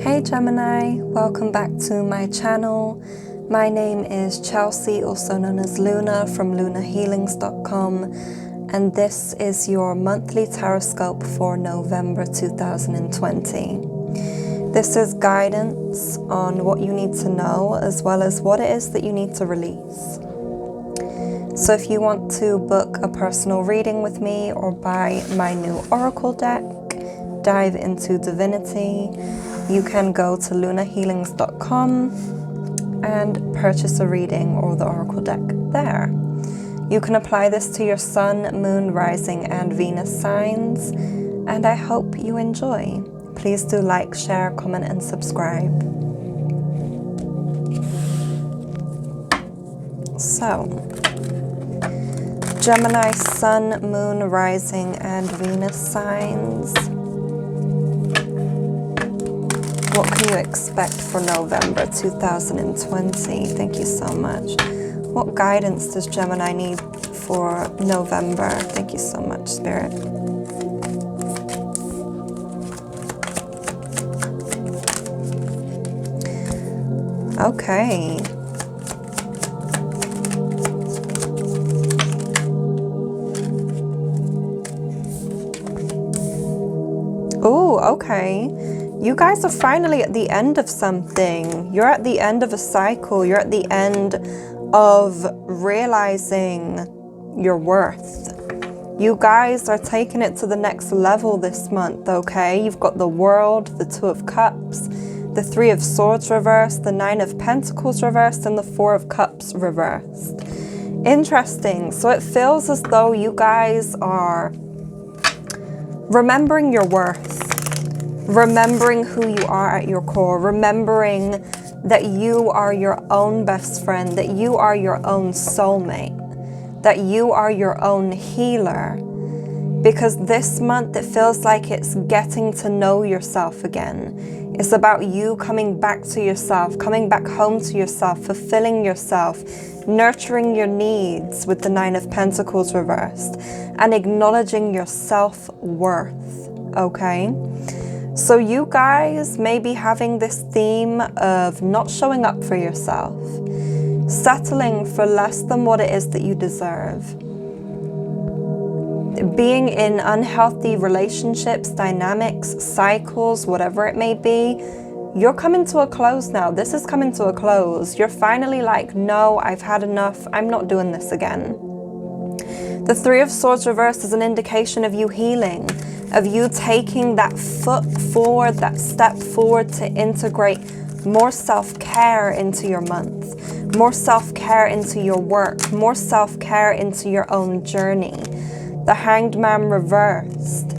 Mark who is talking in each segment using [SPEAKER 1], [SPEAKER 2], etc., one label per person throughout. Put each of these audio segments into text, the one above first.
[SPEAKER 1] Hey Gemini, welcome back to my channel. My name is Chelsea, also known as Luna from lunahealings.com, and this is your monthly tarotscope for November 2020. This is guidance on what you need to know as well as what it is that you need to release. So if you want to book a personal reading with me or buy my new oracle deck, dive into divinity, you can go to lunahealings.com and purchase a reading or the oracle deck there. You can apply this to your sun, moon, rising, and Venus signs, and I hope you enjoy. Please do like, share, comment, and subscribe. So, Gemini sun, moon, rising, and Venus signs. What can you expect for November 2020? Thank you so much. What guidance does Gemini need for November? Thank you so much, Spirit. Okay. Oh, okay. You guys are finally at the end of something. You're at the end of a cycle. You're at the end of realizing your worth. You guys are taking it to the next level this month, okay? You've got the World, the Two of Cups, the Three of Swords reversed, the Nine of Pentacles reversed, and the Four of Cups reversed. Interesting. So it feels as though you guys are remembering your worth. Remembering who you are at your core, remembering that you are your own best friend, that you are your own soulmate, that you are your own healer. Because this month it feels like it's getting to know yourself again. It's about you coming back to yourself, coming back home to yourself, fulfilling yourself, nurturing your needs with the Nine of Pentacles reversed, and acknowledging your self-worth, okay? So you guys may be having this theme of not showing up for yourself, settling for less than what it is that you deserve, being in unhealthy relationships, dynamics, cycles, whatever it may be. You're coming to a close now. This is coming to a close. You're finally like, no, I've had enough. I'm not doing this again. The Three of Swords reversed is an indication of you healing, of you taking that foot forward, that step forward to integrate more self-care into your month, more self-care into your work, more self-care into your own journey. The Hanged Man reversed,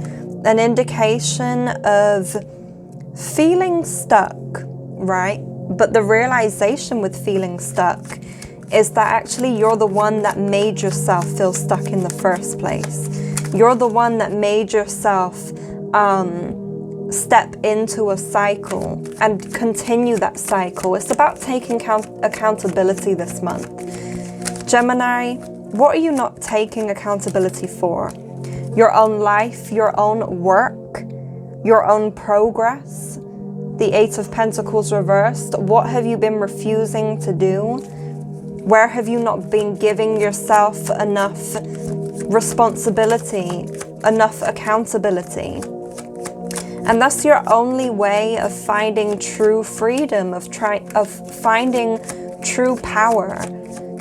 [SPEAKER 1] an indication of feeling stuck, right? But the realization with feeling stuck is that actually you're the one that made yourself feel stuck in the first place. You're the one that made yourself step into a cycle and continue that cycle. It's about taking accountability this month. Gemini, what are you not taking accountability for? Your own life, your own work, your own progress. The Eight of Pentacles reversed. What have you been refusing to do? Where have you not been giving yourself enough responsibility, enough accountability? And that's your only way of finding true freedom, of finding true power,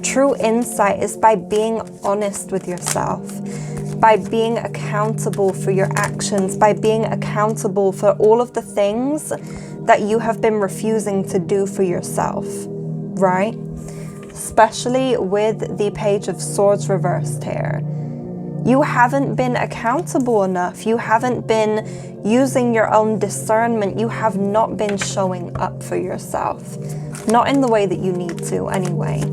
[SPEAKER 1] true insight, is by being honest with yourself, by being accountable for your actions, by being accountable for all of the things that you have been refusing to do for yourself, right? Especially with the Page of Swords reversed here. You haven't been accountable enough. You haven't been using your own discernment. You have not been showing up for yourself. Not in the way that you need to, anyway.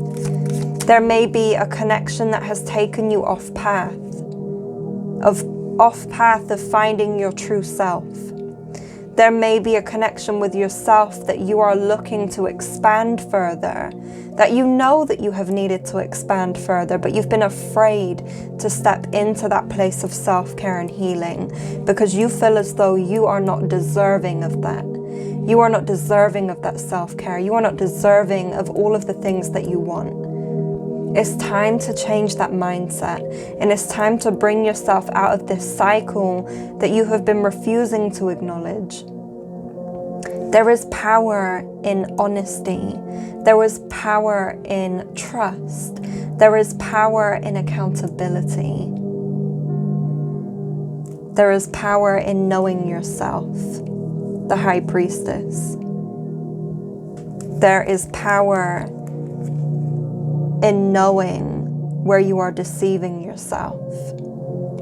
[SPEAKER 1] There may be a connection that has taken you off path of finding your true self. There may be a connection with yourself that you are looking to expand further, that you know that you have needed to expand further, but you've been afraid to step into that place of self-care and healing because you feel as though you are not deserving of that. You are not deserving of that self-care. You are not deserving of all of the things that you want. It's time to change that mindset, and it's time to bring yourself out of this cycle that you have been refusing to acknowledge. There is power in honesty. There is power in trust. There is power in accountability. There is power in knowing yourself, the High Priestess. There is power in knowing where you are deceiving yourself,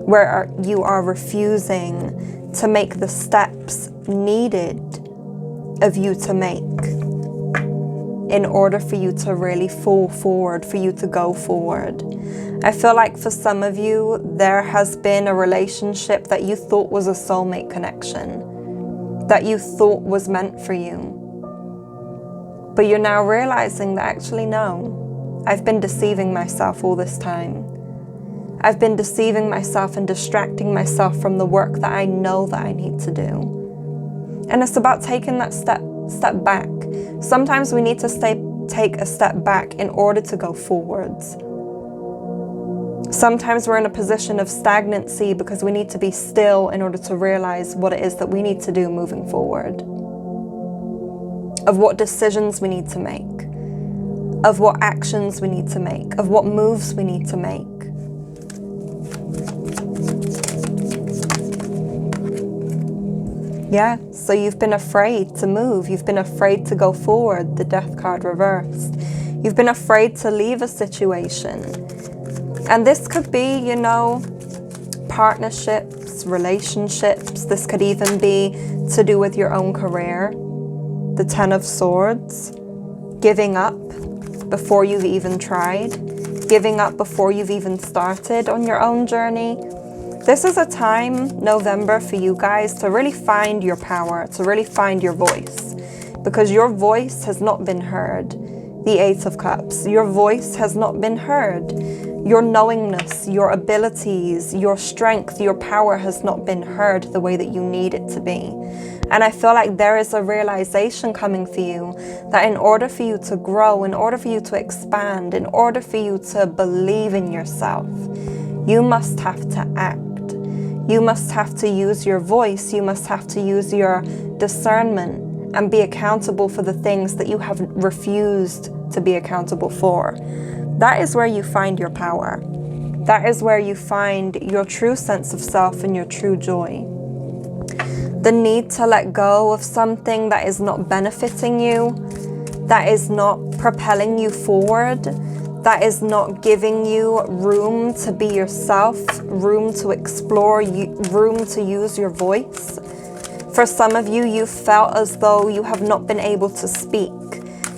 [SPEAKER 1] where you are refusing to make the steps needed of you to make in order for you to really fall forward, for you to go forward. I feel like for some of you, there has been a relationship that you thought was a soulmate connection, that you thought was meant for you. But you're now realizing that actually no, I've been deceiving myself all this time. I've been deceiving myself and distracting myself from the work that I know that I need to do. And it's about taking that step back. Sometimes we need to take a step back in order to go forwards. Sometimes we're in a position of stagnancy because we need to be still in order to realize what it is that we need to do moving forward. Of what decisions we need to make. Of what actions we need to make. Of what moves we need to make. Yeah, so you've been afraid to move. You've been afraid to go forward, the Death card reversed. You've been afraid to leave a situation. And this could be, you know, partnerships, relationships. This could even be to do with your own career. The Ten of Swords. Giving up before you've even tried. Giving up before you've even started on your own journey. This is a time, November, for you guys to really find your power, to really find your voice. Because your voice has not been heard. The Eight of Cups. Your voice has not been heard. Your knowingness, your abilities, your strength, your power has not been heard the way that you need it to be. And I feel like there is a realization coming for you that in order for you to grow, in order for you to expand, in order for you to believe in yourself, you must have to act. You must have to use your voice. You must have to use your discernment and be accountable for the things that you have refused to be accountable for. That is where you find your power. That is where you find your true sense of self and your true joy. The need to let go of something that is not benefiting you, that is not propelling you forward, that is not giving you room to be yourself, room to explore, room to use your voice. For some of you, you felt as though you have not been able to speak.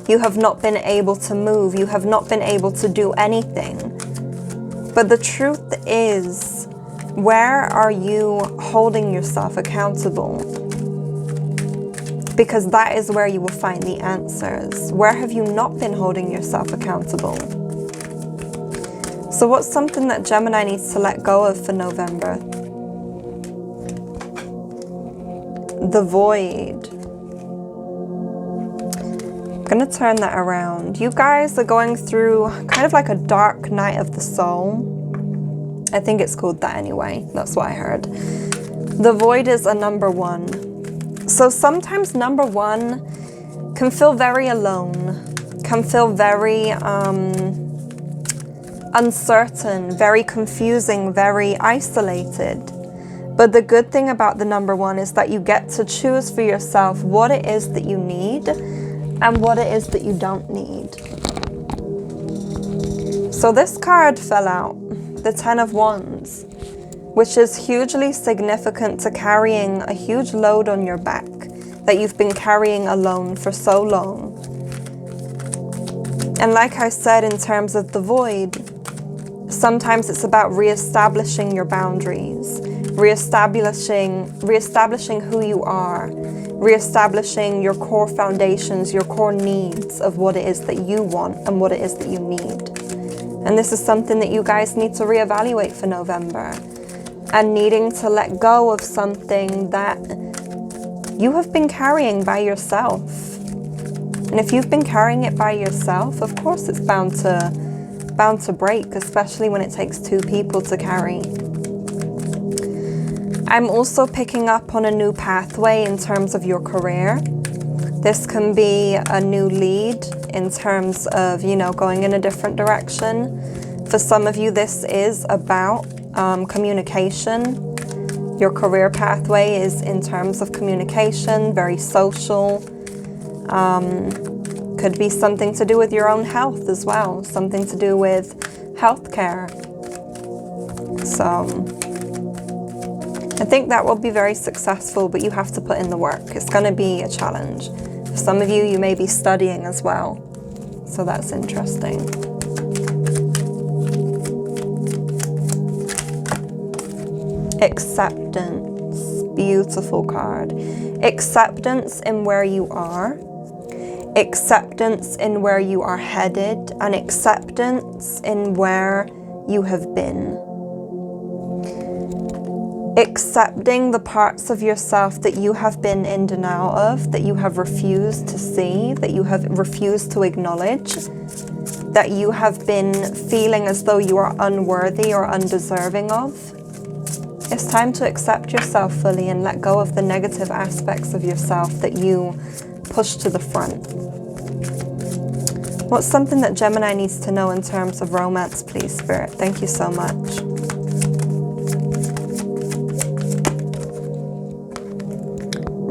[SPEAKER 1] You have not been able to move. You have not been able to do anything. But the truth is, where are you holding yourself accountable? Because that is where you will find the answers. Where have you not been holding yourself accountable? So what's something that Gemini needs to let go of for November? The void. I'm going to turn that around. You guys are going through kind of like a dark night of the soul. I think it's called that anyway. That's what I heard. The void is a number one. So sometimes number one can feel very alone, can feel very uncertain, very confusing, very isolated. But the good thing about the number one is that you get to choose for yourself what it is that you need and what it is that you don't need. So this card fell out, the Ten of Wands, which is hugely significant to carrying a huge load on your back that you've been carrying alone for so long. And like I said, in terms of the void, sometimes it's about reestablishing your boundaries, reestablishing who you are, reestablishing your core foundations, your core needs of what it is that you want and what it is that you need. And this is something that you guys need to reevaluate for November, and needing to let go of something that you have been carrying by yourself. And if you've been carrying it by yourself, of course it's bound to break, especially when it takes two people to carry. I'm also picking up on a new pathway in terms of your career. This can be a new lead in terms of, you know, going in a different direction. For some of you, this is about communication. Your career pathway is in terms of communication, very social. Could be something to do with your own health as well, something to do with healthcare. So I think that will be very successful, but you have to put in the work. It's going to be a challenge. For some of you, you may be studying as well. So that's interesting. Acceptance. Beautiful card. Acceptance in where you are. Acceptance in where you are headed. And acceptance in where you have been. Accepting the parts of yourself that you have been in denial of, that you have refused to see, that you have refused to acknowledge, that you have been feeling as though you are unworthy or undeserving of. It's time to accept yourself fully and let go of the negative aspects of yourself that you push to the front. What's something that Gemini needs to know in terms of romance, please, Spirit? Thank you so much.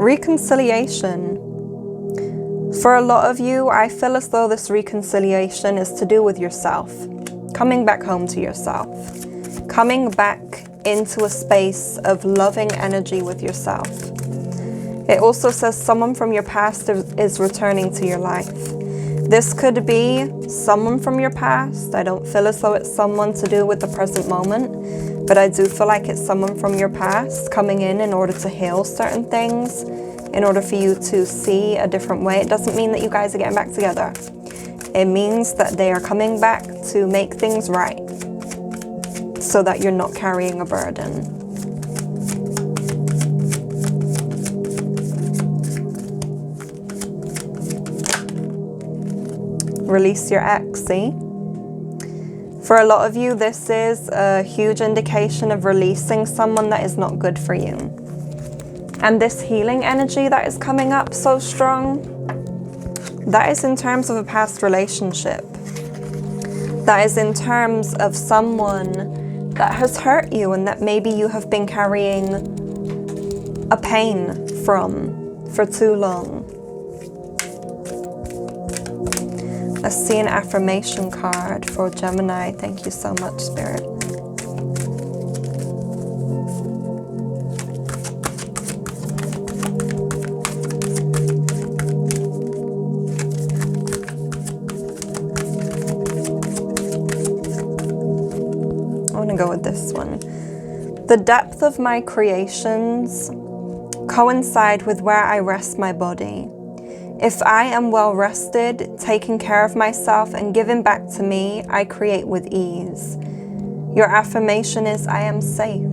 [SPEAKER 1] Reconciliation. For a lot of you, I feel as though this reconciliation is to do with yourself. Coming back home to yourself. Coming back into a space of loving energy with yourself. It also says someone from your past is returning to your life. This could be someone from your past. I don't feel as though it's someone to do with the present moment, but I do feel like it's someone from your past coming in order to heal certain things, in order for you to see a different way. It doesn't mean that you guys are getting back together. It means that they are coming back to make things right so that you're not carrying a burden. Release your ex, see? For a lot of you, this is a huge indication of releasing someone that is not good for you. And this healing energy that is coming up so strong, that is in terms of a past relationship. That is in terms of someone that has hurt you and that maybe you have been carrying a pain from for too long. Let's see an affirmation card for Gemini. Thank you so much, Spirit. I want to go with this one. The depth of my creations coincide with where I rest my body. If I am well rested, taking care of myself and giving back to me, I create with ease. Your affirmation is, I am safe.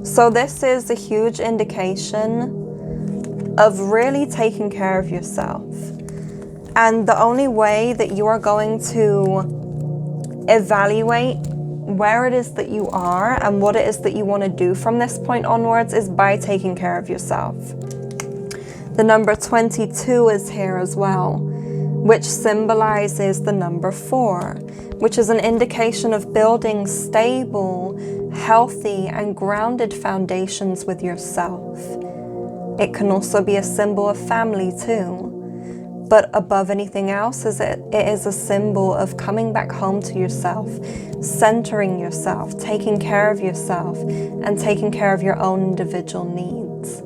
[SPEAKER 1] So this is a huge indication of really taking care of yourself. And the only way that you are going to evaluate where it is that you are and what it is that you want to do from this point onwards is by taking care of yourself. The number 22 is here as well, which symbolizes the number 4, which is an indication of building stable, healthy, and grounded foundations with yourself. It can also be a symbol of family too. But above anything else, it is a symbol of coming back home to yourself, centering yourself, taking care of yourself, and taking care of your own individual needs.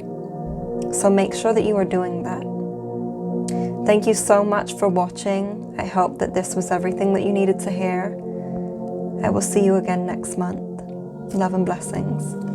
[SPEAKER 1] So make sure that you are doing that. Thank you so much for watching. I hope that this was everything that you needed to hear. I will see you again next month. Love and blessings.